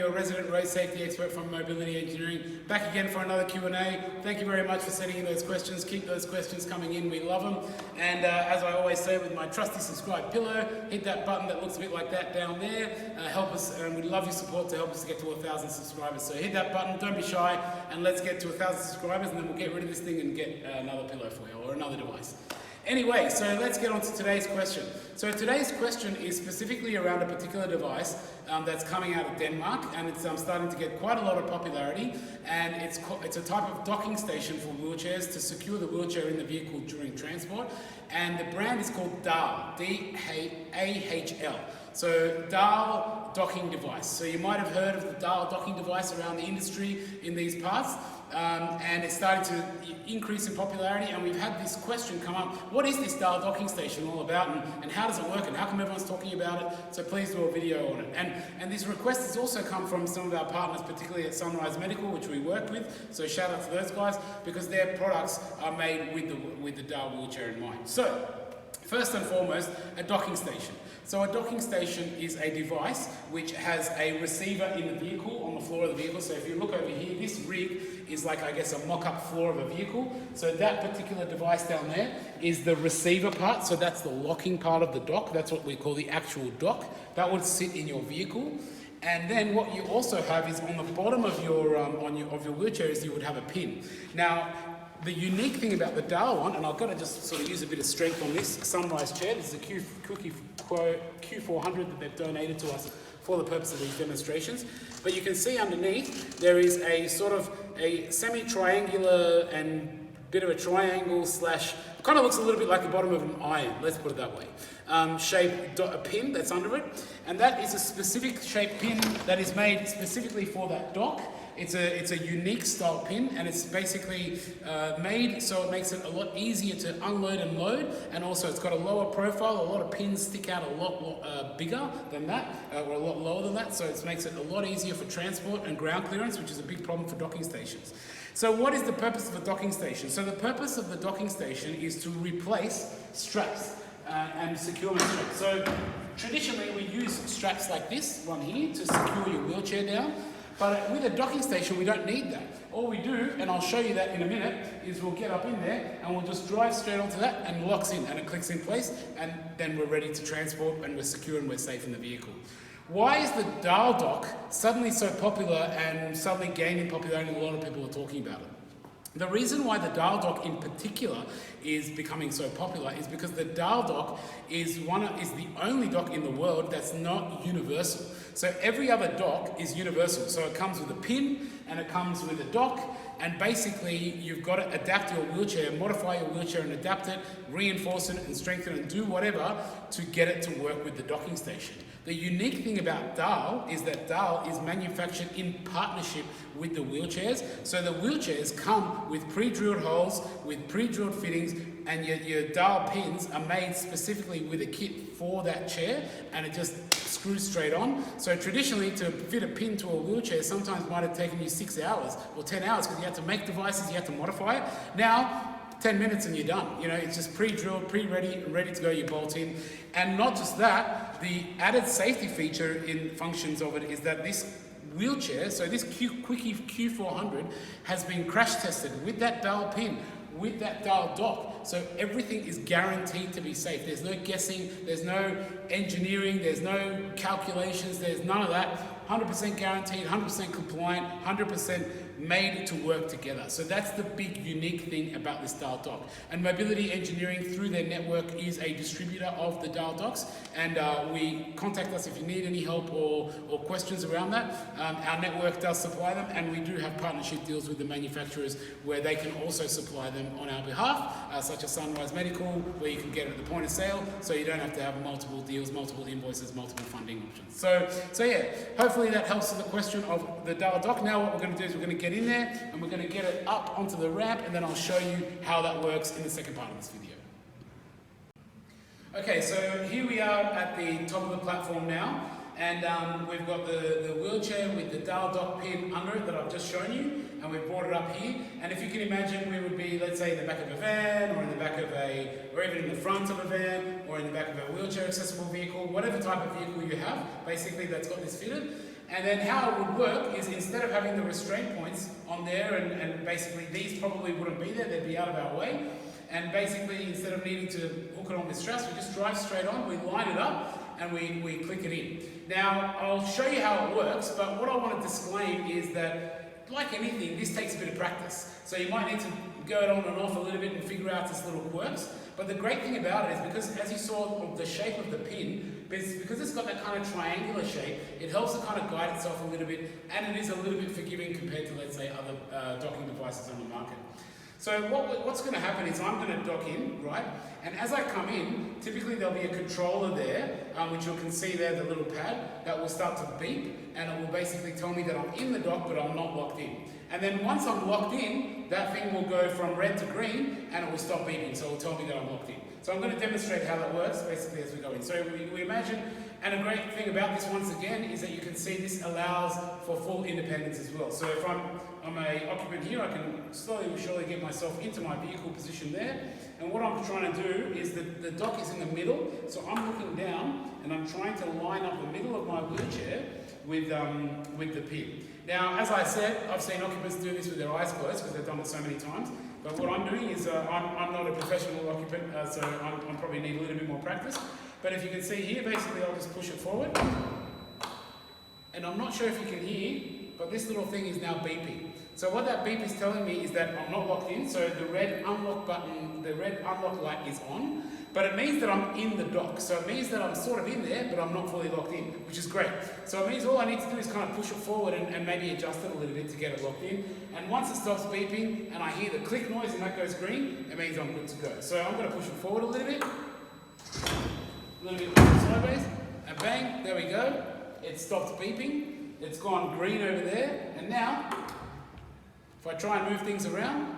your resident road safety expert from Mobility Engineering, back again for another Q&A. Thank you very much for sending in those questions. Keep those questions coming in, we love them. And as I always say with my trusty subscribe pillow, hit that button that looks a bit like that down there. Help us, and we'd love your support to help us get to 1,000 subscribers. So hit that button, don't be shy, and let's get to 1,000 subscribers, and then we'll get rid of this thing and get another pillow for you, or another device. Anyway, so let's get on to today's question. So today's question is specifically around a particular device that's coming out of Denmark, and it's starting to get quite a lot of popularity, and it's a type of docking station for wheelchairs to secure the wheelchair in the vehicle during transport, and the brand is called Dahl, D-A-H-L. So Dahl Docking Device. So you might have heard of the Dahl Docking Device around the industry in these parts. And it's starting to increase in popularity, and we've had this question come up: what is this Dahl Docking Station all about, and how does it work, and how come everyone's talking about it? So please do a video on it. And this request has also come from some of our partners, particularly at Sunrise Medical, which we work with, so shout out to those guys, because their products are made with the Dahl wheelchair in mind. So first and foremost, a docking station. So a docking station is a device which has a receiver in the vehicle, on the floor of the vehicle. So if you look over here, this rig is like, I guess, a mock-up floor of a vehicle. So that particular device down there is the receiver part. So that's the locking part of the dock. That's what we call the actual dock. That would sit in your vehicle. And then what you also have is on the bottom of your wheelchair is you would have a pin. Now, the unique thing about the Dahl one, and I've got to just sort of use a bit of strength on this Sunrise chair. This is a Q400 that they've donated to us for the purpose of these demonstrations. But you can see underneath there is a sort of a semi-triangular and bit of a triangle slash, kind of looks a little bit like the bottom of an iron, let's put it that way, shaped pin that's under it. And that is a specific shaped pin that is made specifically for that dock. It's a unique style pin, and it's basically made so it makes it a lot easier to unload and load, and also it's got a lower profile. A lot of pins stick out a lot bigger than that, or a lot lower than that, so it makes it a lot easier for transport and ground clearance, which is a big problem for docking stations. So what is the purpose of a docking station? So the purpose of the docking station is to replace straps and securement straps. So traditionally we use straps like this one here to secure your wheelchair down. But with a docking station, we don't need that. All we do, and I'll show you that in a minute, is we'll get up in there and we'll just drive straight onto that and locks in and it clicks in place, and then we're ready to transport and we're secure and we're safe in the vehicle. Why is the Dahl dock suddenly so popular and suddenly gaining popularity, and a lot of people are talking about it? The reason why the Dahl dock in particular is becoming so popular is because the Dahl dock is the only dock in the world that's not universal. So every other dock is universal. So it comes with a pin and it comes with a dock, and basically you've got to adapt your wheelchair, modify your wheelchair and adapt it, reinforce it and strengthen it and do whatever to get it to work with the docking station. The unique thing about Dahl is that Dahl is manufactured in partnership with the wheelchairs. So the wheelchairs come with pre-drilled holes, with pre-drilled fittings, and your Dahl pins are made specifically with a kit for that chair, and it just screws straight on. So traditionally, to fit a pin to a wheelchair sometimes might have taken you 6 hours or 10 hours because you had to make devices, you had to modify it. Now, 10 minutes and you're done. You know, it's just pre-drilled, pre-ready, ready to go, you bolt in. And not just that, the added safety feature in functions of it is that this wheelchair, so this Quickie Q400 has been crash tested with that Dahl pin, with that Dahl dock. So everything is guaranteed to be safe. There's no guessing, there's no engineering, there's no calculations, there's none of that. 100% guaranteed, 100% compliant, 100% made to work together. So that's the big unique thing about this Dahl dock. And Mobility Engineering, through their network, is a distributor of the Dahl docks, and we contact us if you need any help or questions around that. Our network does supply them, and we do have partnership deals with the manufacturers where they can also supply them on our behalf, such as Sunrise Medical, where you can get it at the point of sale, so you don't have to have multiple deals, multiple invoices, multiple funding options. So yeah, hopefully that helps with the question of the Dahl dock. Now what we're going to do is we're going to get in there and we're going to get it up onto the ramp, and then I'll show you how that works in the second part of this video. Okay, so here we are at the top of the platform now, and we've got the wheelchair with the Dahl dock pin under it that I've just shown you, and we've brought it up here. And if you can imagine, we would be, let's say, in the back of a van, or in the back of or even in the front of a van, or in the back of a wheelchair accessible vehicle, whatever type of vehicle you have, basically that's got this fitted. And then how it would work is instead of having the restraint points on there, and basically these probably wouldn't be there, they'd be out of our way. And basically instead of needing to hook it on with straps, we just drive straight on, we line it up, and we click it in. Now, I'll show you how it works, but what I want to disclaim is that, like anything, this takes a bit of practice. So you might need to go it on and off a little bit and figure out its little quirks. But the great thing about it is because, as you saw, the shape of the pin, because it's got that kind of triangular shape, it helps to kind of guide itself a little bit, and it is a little bit forgiving compared to, let's say, other docking devices on the market. So what's going to happen is I'm going to dock in, right? And as I come in, typically there'll be a controller there, which you can see there, the little pad, that will start to beep, and it will basically tell me that I'm in the dock, but I'm not locked in. And then once I'm locked in, that thing will go from red to green, and it will stop beeping, so it will tell me that I'm locked in. So I'm going to demonstrate how that works, basically, as we go in. So we imagine, and a great thing about this, once again, is that you can see this allows for full independence as well. So if I'm an occupant here, I can slowly but surely get myself into my vehicle position there. And what I'm trying to do is the dock is in the middle, so I'm looking down, and I'm trying to line up the middle of my wheelchair with the pin. Now, as I said, I've seen occupants do this with their eyes closed because they've done it so many times. But what I'm doing is, I'm not a professional occupant, so I probably need a little bit more practice. But if you can see here, basically I'll just push it forward. And I'm not sure if you can hear, but this little thing is now beeping. So what that beep is telling me is that I'm not locked in, so the red unlock button, the red unlock light is on, but it means that I'm in the dock. So it means that I'm sort of in there, but I'm not fully locked in, which is great. So it means all I need to do is kind of push it forward and maybe adjust it a little bit to get it locked in. And once it stops beeping and I hear the click noise and that goes green, it means I'm good to go. So I'm going to push it forward a little bit sideways, and bang, there we go. It stopped beeping, it's gone green over there, and now, if I try and move things around,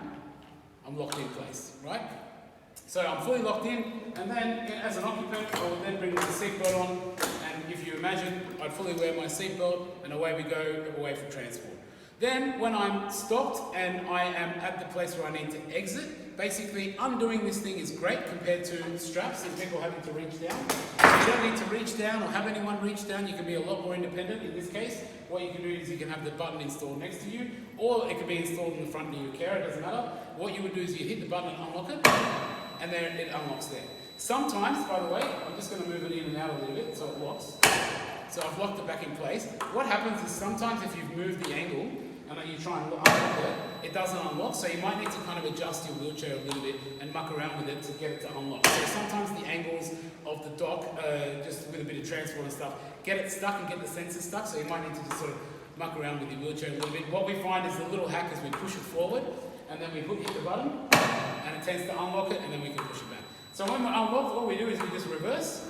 I'm locked in place, right? So I'm fully locked in, and then as an occupant, I will then bring the seatbelt on, and if you imagine, I'd fully wear my seatbelt, and away we go, away for transport. Then, when I'm stopped and I am at the place where I need to exit, basically undoing this thing is great compared to straps and people having to reach down. You don't need to reach down or have anyone reach down, you can be a lot more independent. In this case, what you can do is you can have the button installed next to you, or it can be installed in the front of your car, it doesn't matter. What you would do is you hit the button and unlock it, and then it unlocks there. Sometimes, by the way, I'm just going to move it in and out a little bit so it locks. So I've locked it back in place. What happens is sometimes if you've moved the angle, and you try and unlock it, it doesn't unlock, so you might need to kind of adjust your wheelchair a little bit and muck around with it to get it to unlock. So sometimes the angles of the dock, just with a bit of transport and stuff, get it stuck and get the sensor stuck, so you might need to just sort of muck around with your wheelchair a little bit. What we find is the little hack is we push it forward, and then we hit the button, and it tends to unlock it, and then we can push it back. So when we unlock, all we do is we just reverse,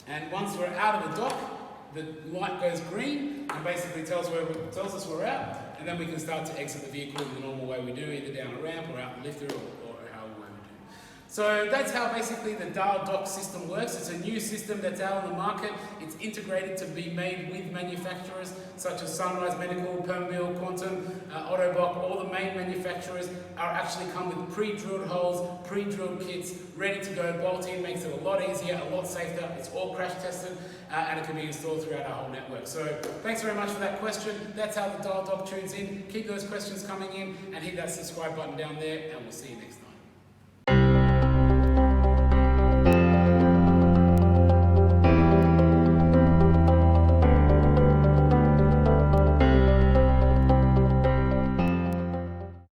and once we're out of the dock, the light goes green and basically tells us we're out, and then we can start to exit the vehicle in the normal way we do, either down a ramp or out the lifter or however we do. So that's how basically the Dahl Dock system works. It's a new system that's out on the market. It's integrated to be made with manufacturers such as Sunrise Medical, Permbil, Quantum, Autobock. All the main manufacturers are actually come with pre-drilled holes, pre-drilled kits, ready to go. Bolt in makes it a lot easier, a lot safer. It's all crash tested. And it can be installed throughout our whole network. So thanks very much for that question. That's how the Dahl Dock tunes in. Keep those questions coming in and hit that subscribe button down there, and we'll see you next time.